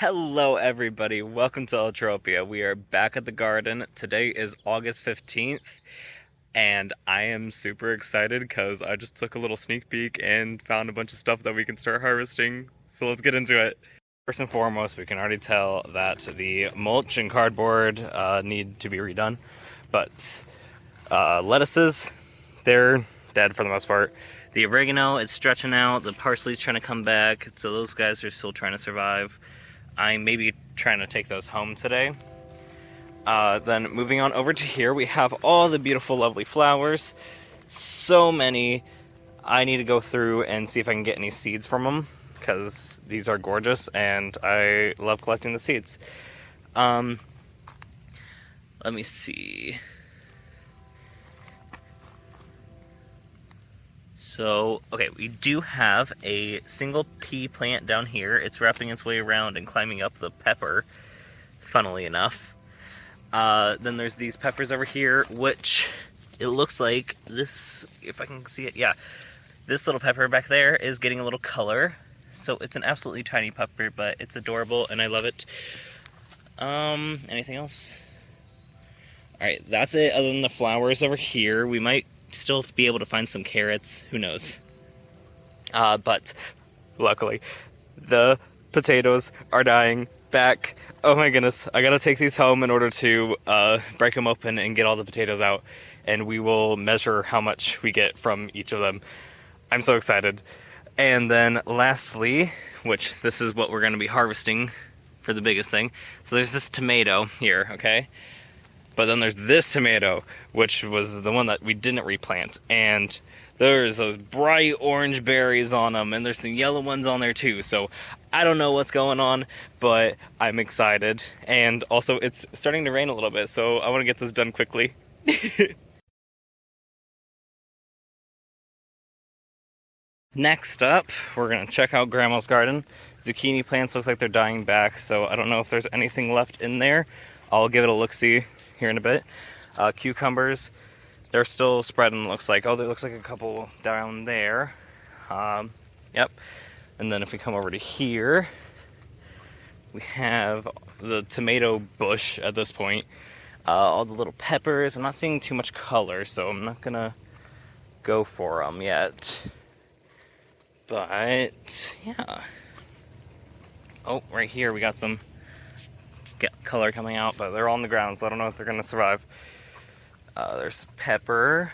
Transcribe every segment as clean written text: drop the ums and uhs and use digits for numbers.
Hello everybody, welcome to Eltropia. We are back at the garden. Today is August 15th, and I am super excited because I just took a little sneak peek and found a bunch of stuff that we can start harvesting. So let's get into it. First and foremost, we can already tell that the mulch and cardboard need to be redone, but lettuces, they're dead for the most part. The oregano, it's stretching out, the parsley's trying to come back, so those guys are still trying to survive. I'm maybe trying to take those home today. Then moving on over to here, we have all the beautiful, lovely flowers. So many. I need to go through and see if I can get any seeds from them, because these are gorgeous, and I love collecting the seeds. Let me see. So, okay, we do have a single pea plant down here. It's wrapping its way around and climbing up the pepper, funnily enough. Then there's these peppers over here, which it looks like this, if I can see it, yeah. This little pepper back there is getting a little color. So it's an absolutely tiny pepper, but it's adorable and I love it. Anything else? Alright, that's it other than the flowers over here. We might still be able to find some carrots, who knows. But luckily, the potatoes are dying back. Oh my goodness, I gotta take these home in order to break them open and get all the potatoes out, and we will measure how much we get from each of them. I'm so excited. And then lastly, which this is what we're gonna be harvesting for the biggest thing. So there's this tomato here, okay? But then there's this tomato, which was the one that we didn't replant, and there's those bright orange berries on them, and there's some yellow ones on there too, so I don't know what's going on, but I'm excited. And also, it's starting to rain a little bit, so I want to get this done quickly. Next up, we're going to check out Grandma's garden. Zucchini plants looks like they're dying back, so I don't know if there's anything left in there. I'll give it a look-see here in a bit. Cucumbers, they're still spreading, looks like. Oh, there looks like a couple down there. Yep. And then if we come over to here, we have the tomato bush at this point. All the little peppers. I'm not seeing too much color, so I'm not gonna go for them yet. But, yeah. Oh, right here we got some color coming out, but they're all on the ground, so I don't know if they're gonna survive. There's pepper.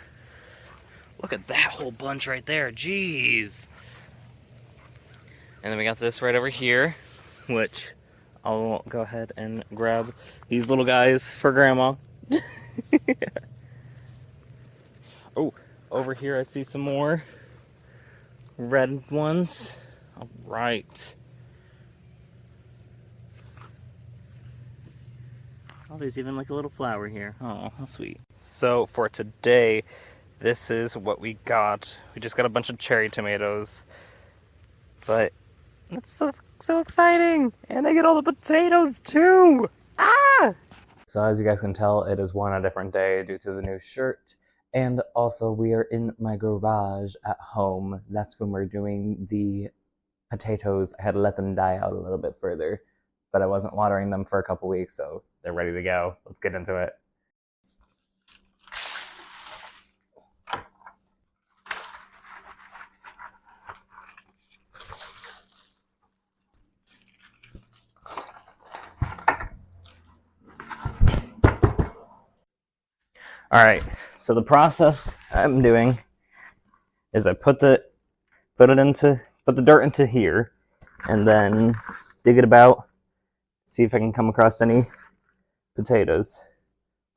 Look at that whole bunch right there, jeez. And then we got this right over here, which I'll go ahead and grab these little guys for Grandma. Oh, over here I see some more red ones. All right. Oh, there's even like a little flower here. Oh, how sweet. So for today, this is what we got. We just got a bunch of cherry tomatoes, but that's so exciting! And I get all the potatoes too! Ah! So as you guys can tell, it is a different day due to the new shirt. And also we are in my garage at home. That's when we're doing the potatoes. I had to let them die out a little bit further, but I wasn't watering them for a couple weeks, so they're ready to go. Let's get into it. All right, so the process I'm doing is I put the dirt into here, and then dig it about, see if I can come across any potatoes.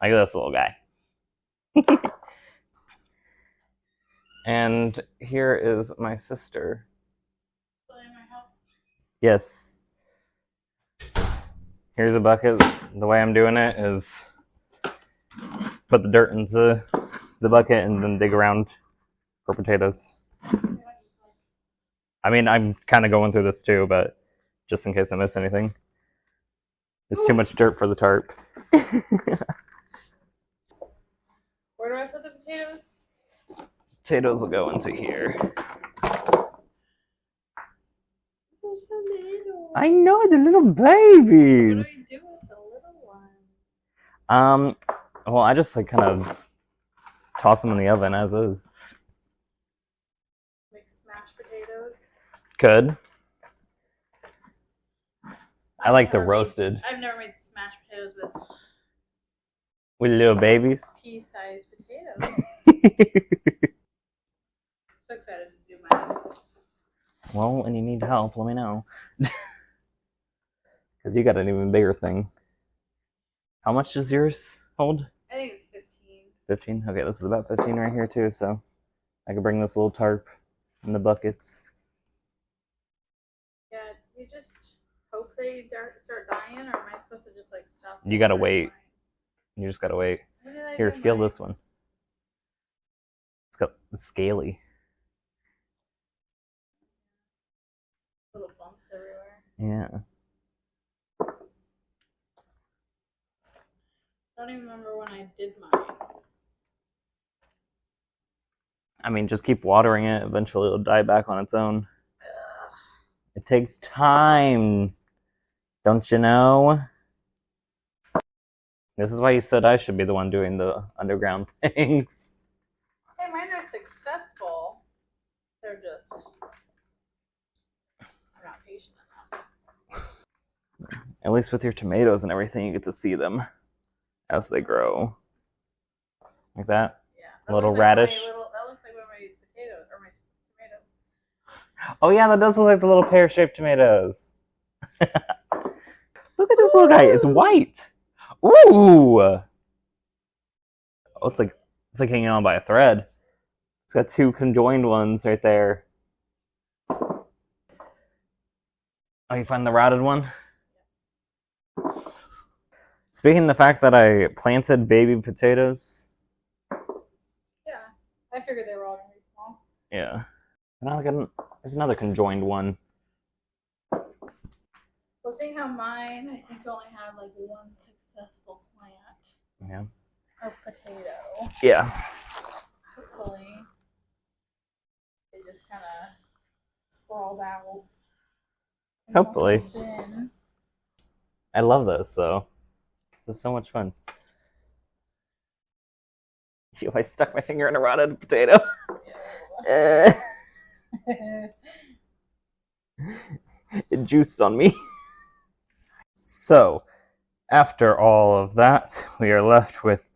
Like this little guy. And here is my sister. Yes. Here's a bucket. The way I'm doing it is put the dirt into the bucket and then dig around for potatoes. I mean, I'm kind of going through this too, but just in case I miss anything. There's too much dirt for the tarp. Where do I put the potatoes? Potatoes will go into here. There's tomato. I know, the little What do babies. we do with the little ones? Well, I just like kind of toss them in the oven as is. Make smashed potatoes. Good. I like the I've roasted. I've never made smashed potatoes With little babies. pea-sized potatoes. So excited to do mine. Well, when you need help, let me know. Because you got an even bigger thing. How much does yours hold? I think it's 15. 15? Okay, this is about 15 right here too, so I can bring this little tarp in the buckets. Yeah, you just hope they start dying, or am I supposed to just like stop? You gotta wait. You just gotta wait. Here, feel this one. It's scaly. Little bumps everywhere. Yeah. I don't even remember when I did mine. I mean, just keep watering it. Eventually it'll die back on its own. Ugh. It takes time. Don't you know? This is why you said I should be the one doing the underground things. Hey, mine are successful. They're just I'm not patient enough. At least with your tomatoes and everything, you get to see them as they grow. Like that? Yeah. A little radish. That looks like one of my potatoes or my tomatoes. Oh yeah, that does look like the little pear-shaped tomatoes. Look at this little guy. It's white. Ooh. Oh, it's like hanging on by a thread. It's got two conjoined ones right there. Oh, you find the rotted one? Speaking of the fact that I planted baby potatoes. Yeah. I figured they were all gonna be small. Yeah. There's another conjoined one. Well, seeing how mine, I think only had like one successful plant. Yeah. Of potato. Yeah. Hopefully, they just kind of sprawled out. Hopefully. I love this though. This is so much fun. I stuck my finger in a rotted potato. It juiced on me. So, after all of that, we are left with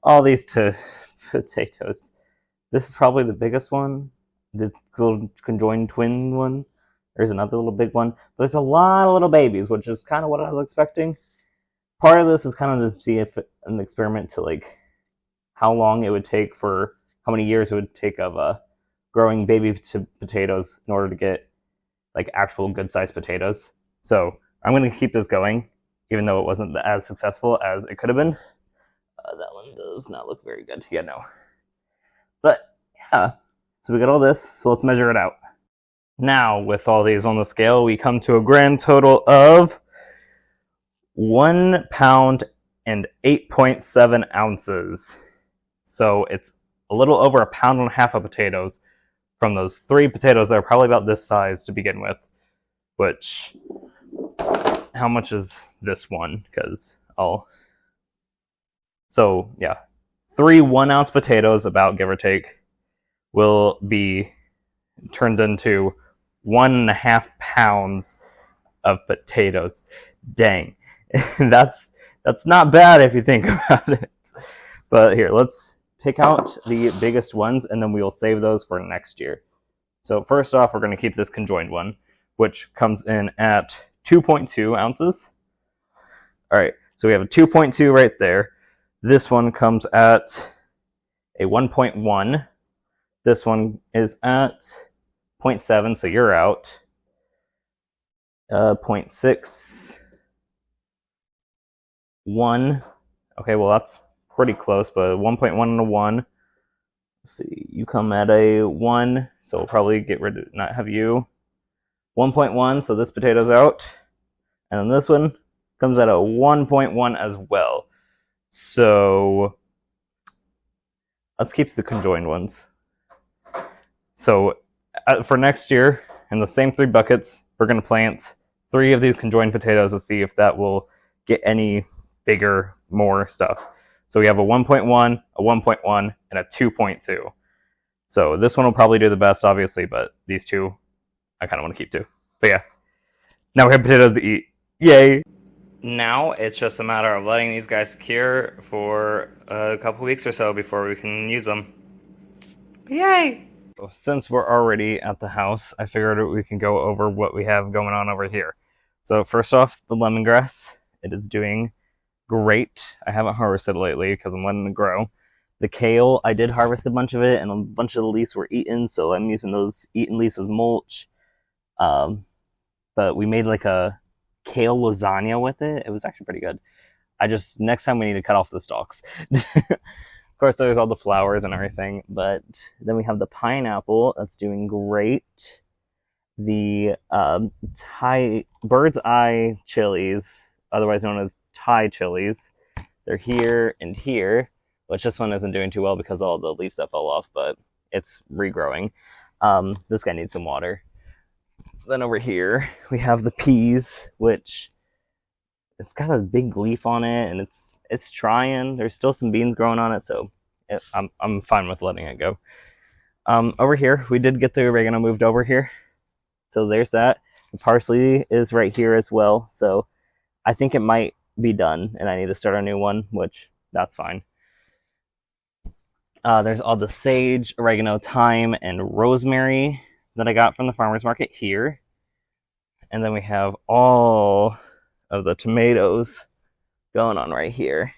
all these potatoes. This is probably the biggest one. The little conjoined twin one. There's another little big one. But there's a lot of little babies, which is kind of what I was expecting. Part of this is kind of to see if an experiment to like how long it would take for how many years it would take of growing baby potatoes in order to get like actual good sized potatoes. So I'm going to keep this going, even though it wasn't as successful as it could have been. That one does not look very good. Yeah, no. But yeah, so we got all this. So let's measure it out. Now, with all these on the scale, we come to a grand total of 1 pound and 8.7 ounces. So it's a little over 1.5 pounds of potatoes from those 3 potatoes that are probably about this size to begin with. Which, how much is this one? So yeah, 3 1-ounce potatoes, about give or take, will be turned into 1.5 pounds of potatoes. Dang. That's not bad if you think about it. But here, let's pick out the biggest ones, and then we will save those for next year. So first off, we're going to keep this conjoined one, which comes in at 2.2 ounces. All right, so we have a 2.2 right there. This one comes at a 1.1. This one is at 0.7, so you're out. 0.6. 1. Okay, well that's pretty close, but 1.1 and a 1. Let's see, you come at a 1, so we'll probably get rid of, not have you. 1.1, so this potato's out. And then this one comes at a 1.1 as well. So let's keep the conjoined ones. So for next year, in the same 3 buckets, we're going to plant 3 of these conjoined potatoes to see if that will get any bigger, more stuff. So we have a 1.1, a 1.1, and a 2.2. So this one will probably do the best, obviously, but these 2 I kind of want to keep too. But yeah, now we have potatoes to eat. Yay! Now it's just a matter of letting these guys cure for a couple weeks or so before we can use them. Yay! Since we're already at the house, I figured we can go over what we have going on over here. So first off, the lemongrass. It is doing great. I haven't harvested lately because I'm letting it grow. The kale, I did harvest a bunch of it, and a bunch of the leaves were eaten, so I'm using those eaten leaves as mulch. But we made like a kale lasagna with it. It was actually pretty good. Next time we need to cut off the stalks. Of course, there's all the flowers and everything, but then we have the pineapple that's doing great. The bird's eye chilies, otherwise known as Thai chilies, they're here and here, which this one isn't doing too well because all the leaves that fell off, but it's regrowing. This guy needs some water. Then over here, we have the peas, which it's got a big leaf on it, and it's trying. There's still some beans growing on it, so I'm fine with letting it go. Over here, we did get the oregano moved over here, so there's that. The parsley is right here as well, so I think it might be done, and I need to start a new one, which that's fine. There's all the sage, oregano, thyme, and rosemary that I got from the farmer's market here. And then we have all of the tomatoes going on right here.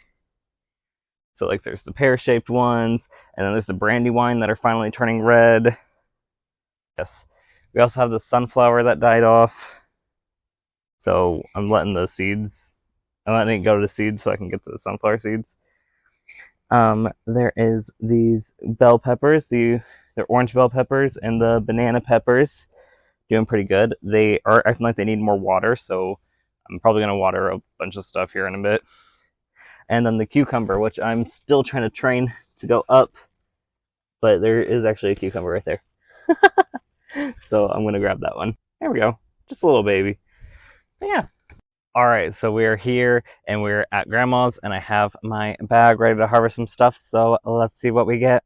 So like there's the pear-shaped ones, and then there's the brandywine that are finally turning red. Yes. We also have the sunflower that died off. So I'm letting it go to seeds so I can get to the sunflower seeds. There is these bell peppers, they're orange bell peppers, and the banana peppers doing pretty good. They are acting like they need more water, so I'm probably going to water a bunch of stuff here in a bit. And then the cucumber, which I'm still trying to train to go up, but there is actually a cucumber right there. So I'm going to grab that one. There we go. Just a little baby. But yeah. Alright, so we're here and we're at Grandma's, and I have my bag ready to harvest some stuff, so let's see what we get.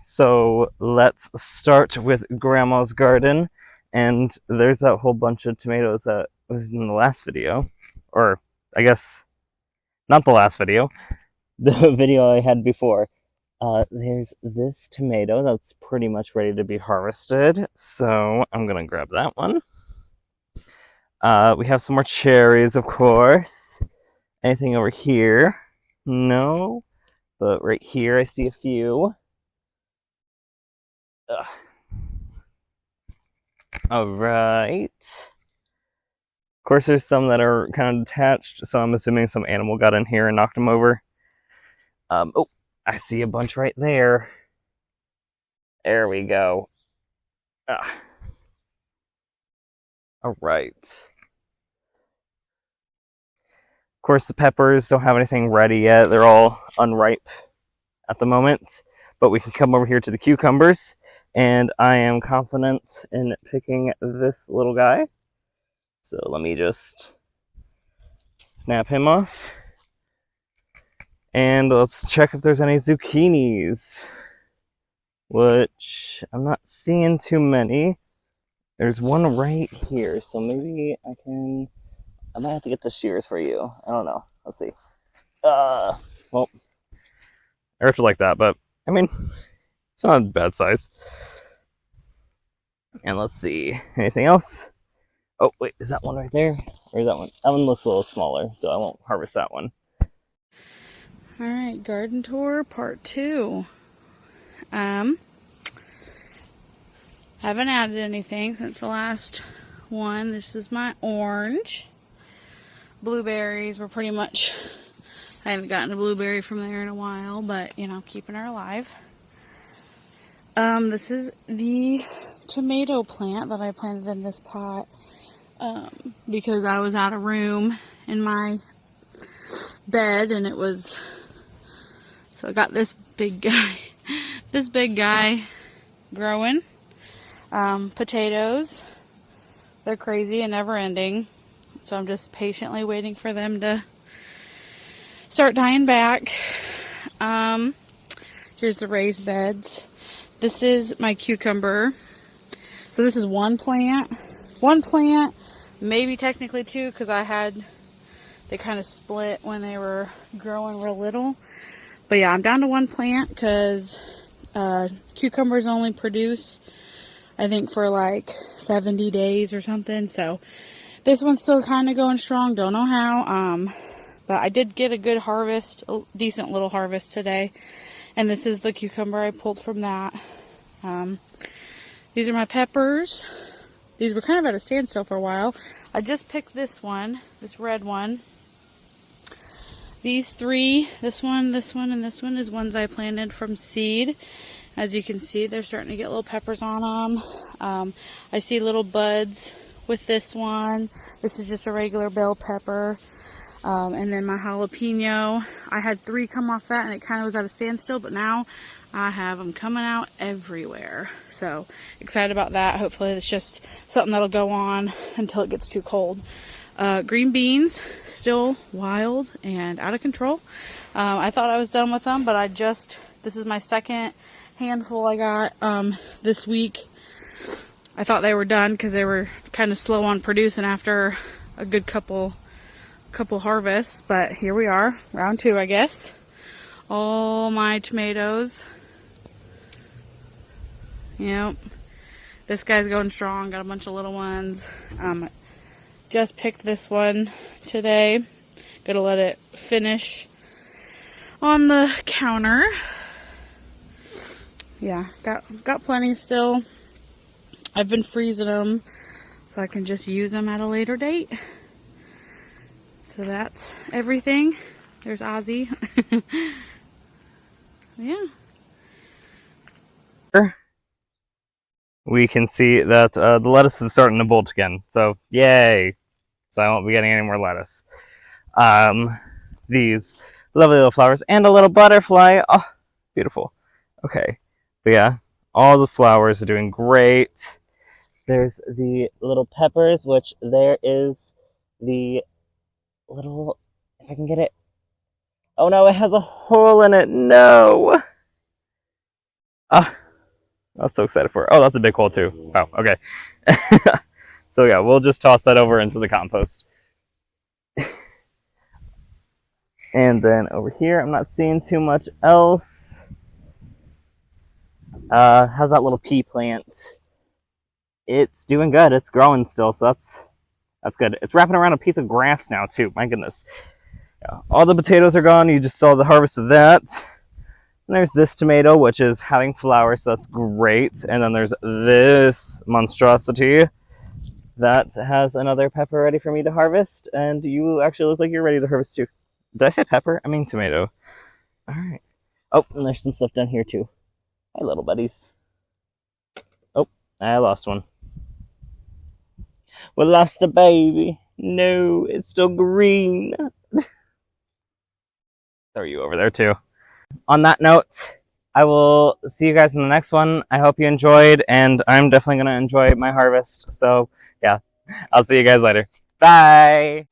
So let's start with Grandma's garden, and there's that whole bunch of tomatoes that was in the last video, or I guess not the last video, the video I had before. There's this tomato that's pretty much ready to be harvested, so I'm gonna grab that one. We have some more cherries, of course. Anything over here? No. But right here I see a few. Alright. Of course there's some that are kind of detached, so I'm assuming some animal got in here and knocked them over. Oh, I see a bunch right there. There we go. Alright. Of course, the peppers don't have anything ready yet. They're all unripe at the moment. But we can come over here to the cucumbers, and I am confident in picking this little guy. So let me just snap him off. And let's check if there's any zucchinis, which I'm not seeing too many. There's one right here, so maybe I might have to get the shears for you. I don't know. Let's see. Well, I ripped it like that, but I mean, it's not a bad size. And let's see. Anything else? Oh, wait, is that one right there? Or is that one? That one looks a little smaller, so I won't harvest that one. Alright, garden tour part 2. Haven't added anything since the last one. This is my orange. Blueberries were pretty much, I haven't gotten a blueberry from there in a while, but you know, keeping her alive. This is the tomato plant that I planted in this pot because I was out of room in my bed, and so I got this big guy growing. Potatoes They're crazy and never ending. So I'm just patiently waiting for them to start dying back. Here's the raised beds. This is my cucumber. So this is one plant, maybe technically two, because they kind of split when they were growing real little. But yeah, I'm down to one plant because cucumbers only produce, I think, for like 70 days or something. So this one's still kind of going strong. Don't know how. But I did get a good harvest, a decent little harvest today. And this is the cucumber I pulled from that. These are my peppers. These were kind of at a standstill for a while. I just picked this one, this red one. These three, this one, and this one, is ones I planted from seed. As you can see, they're starting to get little peppers on them. I see little buds with this one. This is just a regular bell pepper. And then my jalapeno, I had 3 come off that and it kind of was at a standstill, but now I have them coming out everywhere. So excited about that. Hopefully it's just something that'll go on until it gets too cold. Green beans, still wild and out of control. I thought I was done with them, but this is my second handful I got this week. I thought they were done because they were kind of slow on producing after a good couple harvests, but here we are, round 2, I guess. All my tomatoes. Yep. This guy's going strong. Got a bunch of little ones. Just picked this one today. Gonna let it finish on the counter. Yeah, got plenty still. I've been freezing them so I can just use them at a later date. So that's everything. There's Ozzy. Yeah. We can see that the lettuce is starting to bolt again. So yay! So I won't be getting any more lettuce. These lovely little flowers and a little butterfly. Oh, beautiful. Okay, but yeah, all the flowers are doing great. There's the little peppers, which there is the little, if I can get it. Oh no, it has a hole in it. No. Ah, I was so excited for it. Oh, that's a big hole too. Wow, okay. So yeah, we'll just toss that over into the compost. And then over here, I'm not seeing too much else. How's that little pea plant? It's doing good. It's growing still, so that's good. It's wrapping around a piece of grass now too. My goodness. Yeah, all the potatoes are gone. You just saw the harvest of that. And there's this tomato, which is having flowers, so that's great. And then there's this monstrosity that has another pepper ready for me to harvest. And you actually look like you're ready to harvest too. Did I say pepper? I mean tomato. All right. Oh, and there's some stuff down here too. Hi, little buddies. Oh, I lost one. We lost a baby. No, it's still green. Are you over there too? On that note, I will see you guys in the next one. I hope you enjoyed, and I'm definitely going to enjoy my harvest. So, yeah, I'll see you guys later. Bye!